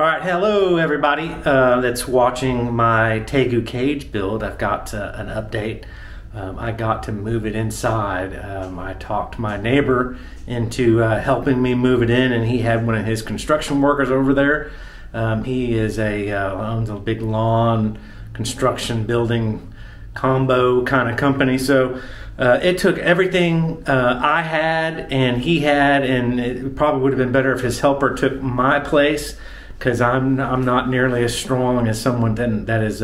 All right, hello everybody that's watching my Tegu cage build. I've got an update. I got to move it inside. I talked my neighbor into helping me move it in, and he had one of his construction workers over there. He is owns a big lawn construction building combo kind of company. So it took everything I had and he had, and it probably would have been better if his helper took my place, because I'm not nearly as strong as someone that is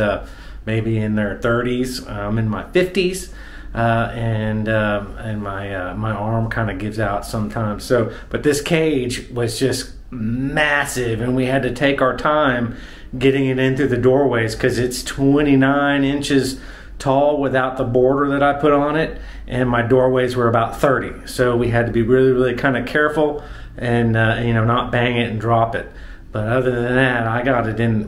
maybe in their 30s. I'm in my 50s, and my arm kind of gives out sometimes. So, but this cage was just massive, and we had to take our time getting it in through the doorways because it's 29 inches tall without the border that I put on it, and my doorways were about 30. So we had to be really kind of careful and not bang it and drop it. But other than that,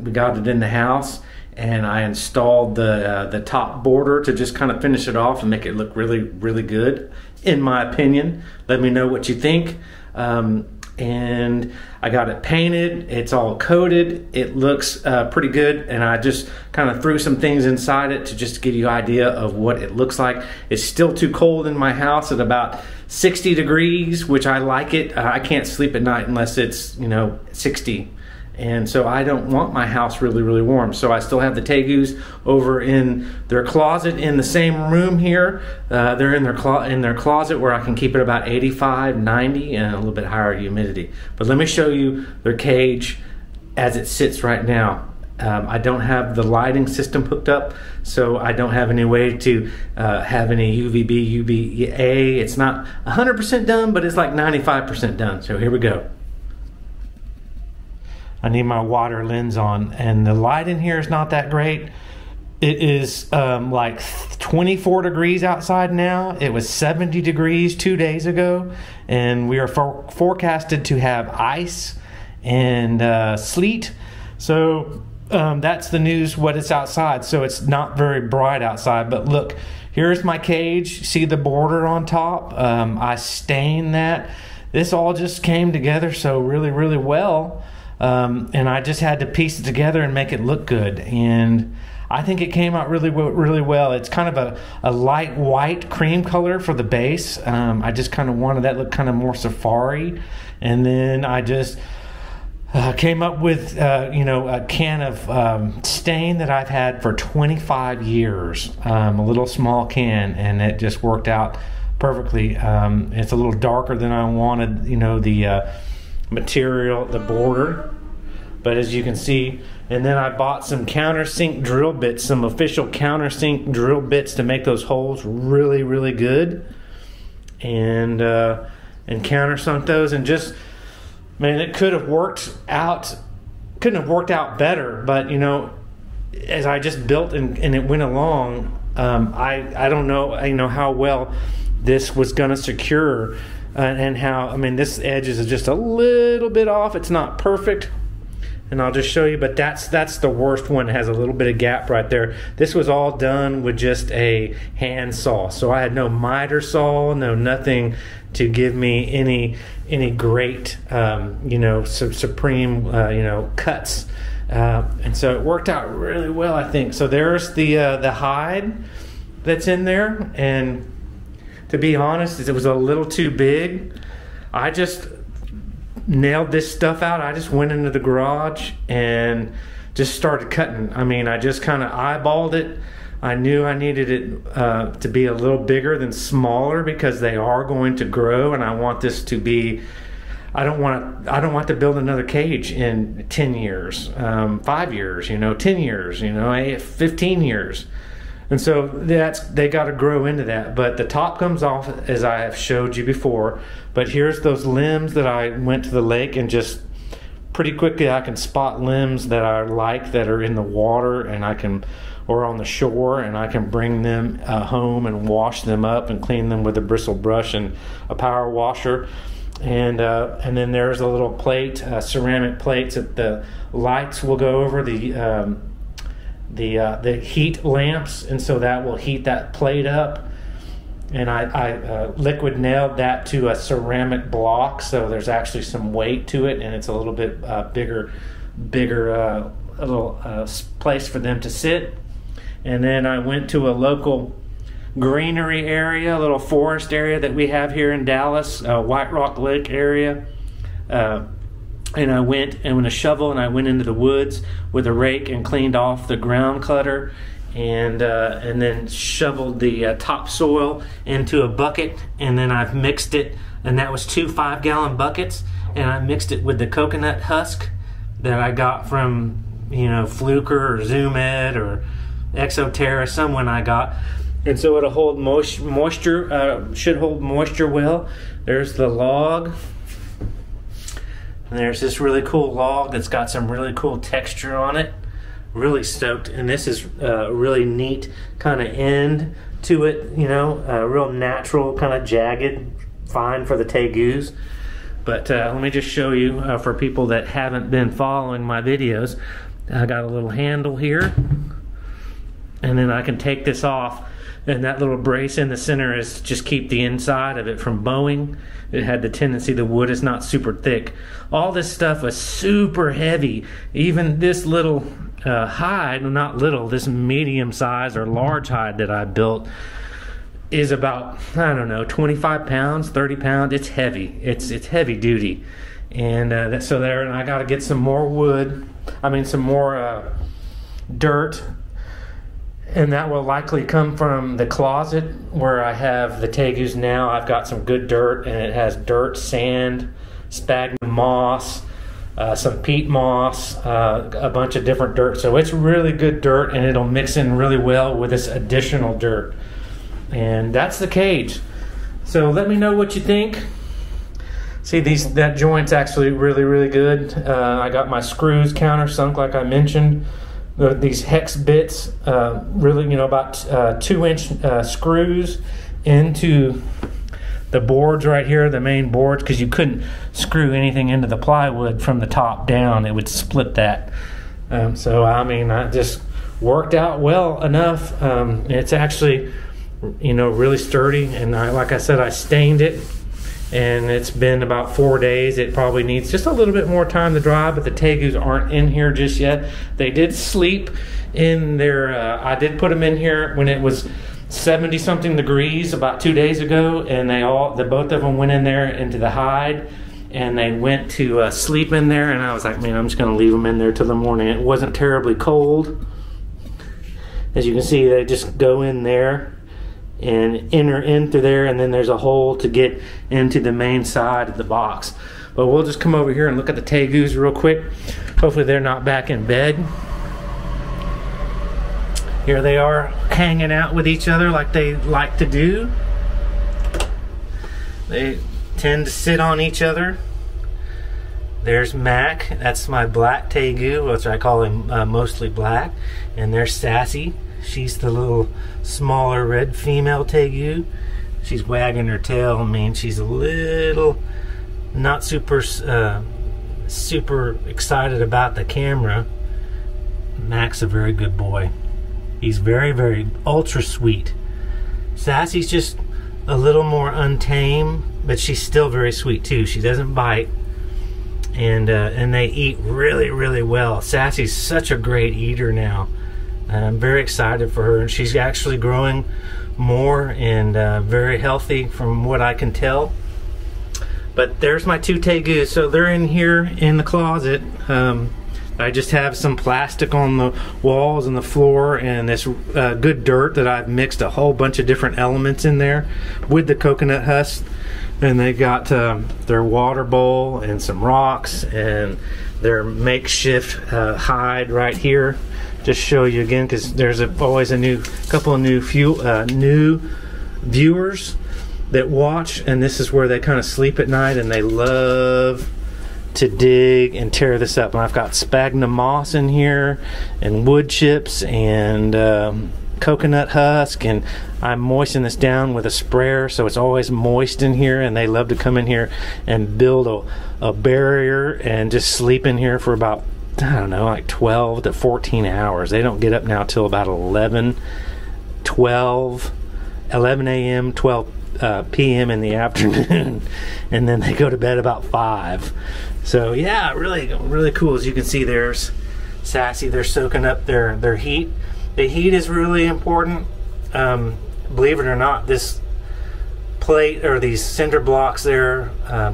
we got it in the house, and I installed the top border to just kind of finish it off and make it look really good, in my opinion. Let me know what you think. And I got it painted. It's all coated. It looks pretty good, and I just kind of threw some things inside it to just give you an idea of what it looks like. It's still too cold in my house at about 60 degrees, which I like it. I can't sleep at night unless it's 60. And so I don't want my house really warm. So I still have the Tegus over in their closet in the same room here. They're in their closet where I can keep it about 85, 90, and a little bit higher humidity. But let me show you their cage as it sits right now. I don't have the lighting system hooked up, so I don't have any way to have any UVB, UVA. It's not 100% done, but it's like 95% done. So here we go. I need my water lens on, and the light in here is not that great. It is like 24 degrees outside now. It was 70 degrees 2 days ago, and we are forecasted to have ice and sleet. So that's the news, what it's outside. So it's not very bright outside, but look, here's my cage. See the border on top? I stained that. This all just came together so really well. And I just had to piece it together and make it look good, and I think it came out really well. It's kind of a light white cream color for the base. I just kind of wanted that look kind of more safari, and then I just came up with a can of stain that I've had for 25 years, a little small can, and it just worked out perfectly. It's a little darker than I wanted, the material, the border, but as you can see. And then I bought some countersink drill bits, some official countersink drill bits to make those holes really good, and countersunk those, and just, man, it couldn't have worked out better. But as I just built and it went along, I don't know how well this was gonna secure. And how, this edge is just a little bit off. It's not perfect, and I'll just show you, but that's the worst one. It has a little bit of gap right there. This was all done with just a hand saw, so I had no miter saw, nothing to give me any great supreme cuts, and so it worked out really well, I think. So there's the hide that's in there, and to be honest, it was a little too big. I just nailed this stuff out. I just went into the garage and just started cutting. I just kind of eyeballed it. I knew I needed it to be a little bigger than smaller, because they are going to grow, and I want this to be, I don't want to build another cage in 10 years, 5 years, 10 years, 15 years. And so they got to grow into that. But the top comes off, as I have showed you before. But here's those limbs that I went to the lake, and just pretty quickly I can spot limbs that I like that are in the water, and or on the shore, and I can bring them home and wash them up and clean them with a bristle brush and a power washer. And then there's a little plate, ceramic plates that the lights will go over, the heat lamps, and so that will heat that plate up. And I liquid nailed that to a ceramic block, so there's actually some weight to it, and it's a little bit bigger bigger a little place for them to sit. And then I went to a local greenery area, a little forest area that we have here in Dallas, White Rock Lake area. And I went and with a shovel, and I went into the woods with a rake and cleaned off the ground clutter, and then shoveled the topsoil into a bucket, and then I've mixed it, and that was 2 5-gallon buckets, and I mixed it with the coconut husk that I got from, you know, Fluker or Zoom Ed or Exoterra, someone I got. And so it'll hold moisture, should hold moisture well. There's the log. And there's this really cool log that's got some really cool texture on it. Really stoked. And this is a really neat kind of end to it, you know, real natural, kind of jagged, fine for the tegus. But let me just show you, for people that haven't been following my videos, I got a little handle here. And then I can take this off. And that little brace in the center is just keep the inside of it from bowing. It had the tendency, the wood is not super thick. All this stuff was super heavy. Even this little hide, not little, this medium size or large hide that I built is about, I don't know, 25 pounds, 30 pounds. It's heavy. It's heavy duty. And so there, and I got to get some more wood. I mean, some more dirt. And that will likely come from the closet where I have the tegus now. I've got some good dirt, and it has dirt, sand, sphagnum moss, some peat moss, a bunch of different dirt. So it's really good dirt, and it'll mix in really well with this additional dirt. And that's the cage. So let me know what you think. See, that joint's actually really, really good. I got my screws countersunk like I mentioned. These hex bits, really, you know, about 2-inch screws into the boards right here, the main boards, because you couldn't screw anything into the plywood from the top down. It would split that. So, I mean, I just worked out well enough. It's actually, you know, really sturdy. And like I said, I stained it. And it's been about 4 days. It probably needs just a little bit more time to dry, but the tegus aren't in here just yet. They did sleep in their, I did put them in here when it was 70 something degrees about 2 days ago, and both of them went in there into the hide, and they went to sleep in there, and I was like, man, I'm just gonna leave them in there till the morning. It wasn't terribly cold. As you can see, they just go in there and enter in through there, and then there's a hole to get into the main side of the box. But we'll just come over here and look at the tegus real quick. Hopefully they're not back in bed. Here they are hanging out with each other like they like to do. They tend to sit on each other. There's Mac, that's my black tegu, which I call him mostly black. And there's Sassy. She's the little smaller red female tegu. She's wagging her tail. I mean, she's a little not super excited about the camera. Mac's a very good boy. He's very, very ultra sweet. Sassy's just a little more untamed, but she's still very sweet too. She doesn't bite. And they eat really, really well. Sassy's such a great eater now. And I'm very excited for her, and she's actually growing more and very healthy from what I can tell. But there's my 2 tegus. So they're in here in the closet. I just have some plastic on the walls and the floor, and this good dirt that I've mixed a whole bunch of different elements in there with the coconut husk. And they got their water bowl and some rocks and their makeshift hide right here. Just show you again, because there's always a couple of new viewers that watch, and this is where they kind of sleep at night, and they love to dig and tear this up. And I've got sphagnum moss in here, and wood chips, and coconut husk, and I moisten this down with a sprayer so it's always moist in here, and they love to come in here and build a barrier and just sleep in here for about, I don't know, like 12 to 14 hours. They don't get up now till about 11 a.m., 12 p.m. in the afternoon, and then they go to bed about 5. So yeah, really cool. As you can see, there's Sassy. They're soaking up their heat. The heat is really important. Believe it or not, this plate or these cinder blocks there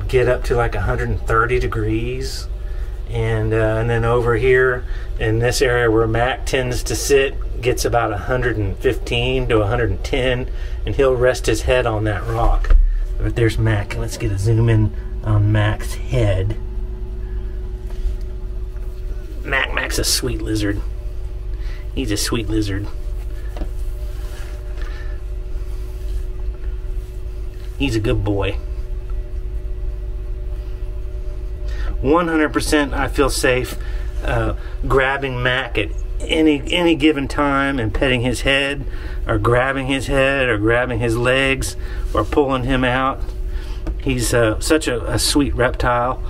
get up to like 130 degrees. And then over here in this area where Mac tends to sit gets about 115 to 110, and he'll rest his head on that rock. But there's Mac. Let's get a zoom in on Mac's head. Mac's a sweet lizard. He's a sweet lizard. He's a good boy. 100% I feel safe grabbing Mac at any given time and petting his head, or grabbing his head, or grabbing his legs, or pulling him out. He's such a sweet reptile.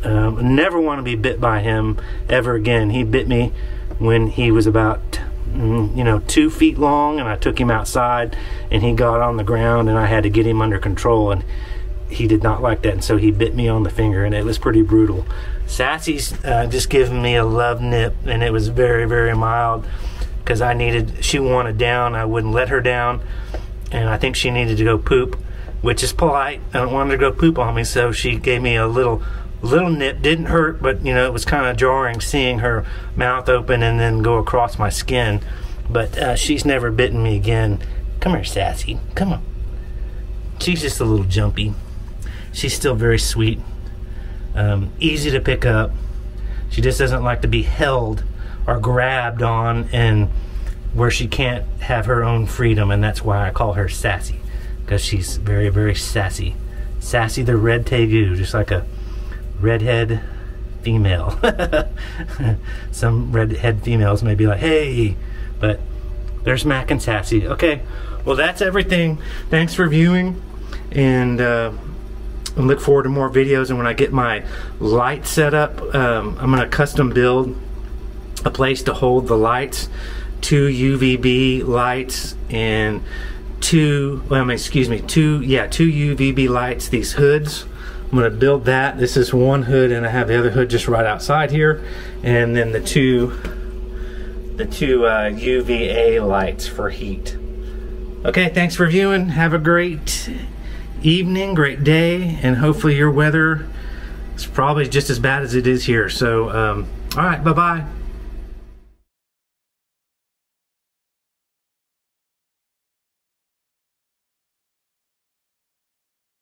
Never want to be bit by him ever again. He bit me when he was about 2 feet long, and I took him outside and he got on the ground and I had to get him under control, and he did not like that, and so he bit me on the finger, and it was pretty brutal. Sassy's just giving me a love nip, and it was very mild because she wanted down. I wouldn't let her down, and I think she needed to go poop, which is polite. I don't want her to go poop on me, so she gave me a little nip. Didn't hurt, but it was kind of jarring seeing her mouth open and then go across my skin. But she's never bitten me again. Come here, Sassy. Come on. She's just a little jumpy. She's still very sweet, easy to pick up. She just doesn't like to be held or grabbed on, and where she can't have her own freedom, and that's why I call her Sassy, because she's very sassy. Sassy the red Tegu, just like a redhead female. Some redhead females may be like, hey, but there's Mac and Sassy. Okay, well, that's everything. Thanks for viewing, and I look forward to more videos. And when I get my light set up, I'm gonna custom build a place to hold the lights, 2 UVB lights and two UVB lights, these hoods. I'm gonna build that. This is one hood, and I have the other hood just right outside here, and then the two UVA lights for heat. Okay, thanks for viewing. Have a great evening, great day, and hopefully your weather is probably just as bad as it is here. So all right, bye-bye.